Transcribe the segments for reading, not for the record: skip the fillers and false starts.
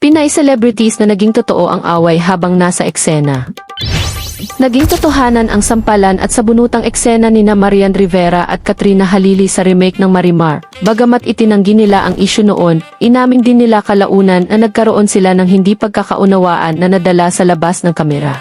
Pinay celebrities na naging totoo ang away habang nasa eksena. Naging totohanan ang sampalan at sabunutang eksena nina Marian Rivera at Katrina Halili sa remake ng Marimar. Bagamat itinanggi nila ang isyu noon, inamin din nila kalaunan na nagkaroon sila ng hindi pagkakaunawaan na nadala sa labas ng kamera.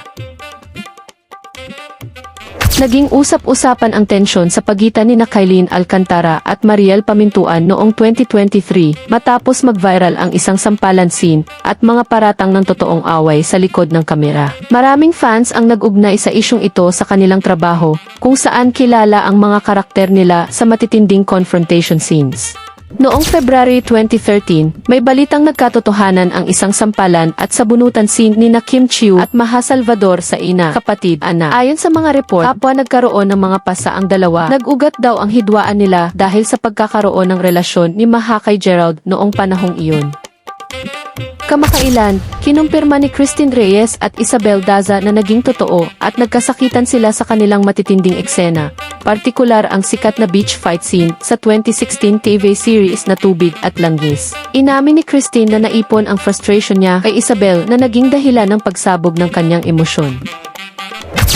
Naging usap-usapan ang tensyon sa pagitan ni Kylene Alcantara at Mariel Pamintuan noong 2023 matapos mag-viral ang isang sampalan scene at mga paratang ng totoong away sa likod ng kamera. Maraming fans ang nag-ugnay sa isyung ito sa kanilang trabaho, kung saan kilala ang mga karakter nila sa matitinding confrontation scenes. Noong February 2013, may balitang nagkatotohanan ang isang sampalan at sabunutan scene ni Kim Chiu at Maha Salvador sa kapatid, anak. Ayon sa mga report, kapwa nagkaroon ng mga pasa ang dalawa. Nag-ugat daw ang hidwaan nila dahil sa pagkakaroon ng relasyon ni Maha kay Gerald noong panahong iyon. Kamakailan, kinumpirma ni Christine Reyes at Isabel Daza na naging totoo at nagkasakitan sila sa kanilang matitinding eksena, partikular ang sikat na beach fight scene sa 2016 TV series na Tubig at Langgis. Inamin ni Christine na naipon ang frustration niya kay Isabel na naging dahilan ng pagsabog ng kanyang emosyon.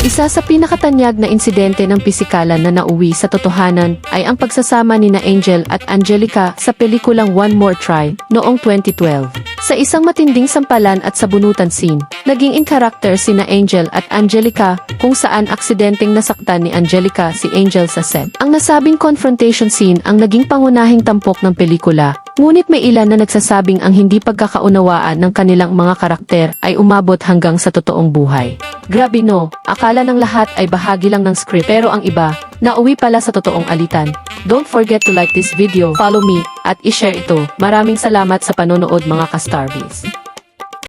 Isa sa pinakatanyag na insidente ng pisikalan na nauwi sa totohanan ay ang pagsasama ni Angel at Angelica sa pelikulang One More Try noong 2012. Sa isang matinding sampalan at sabunutan scene, naging in character sina Angel at Angelica kung saan aksidenteng nasaktan ni Angelica si Angel sa set. Ang nasabing confrontation scene ang naging pangunahing tampok ng pelikula, ngunit may ilan na nagsasabing ang hindi pagkakaunawaan ng kanilang mga karakter ay umabot hanggang sa totoong buhay. Grabe no, akala ng lahat ay bahagi lang ng script pero ang iba, nauwi pala sa totoong alitan. Don't forget to like this video, follow me, at i-share ito. Maraming salamat sa panonood mga ka-Starbies.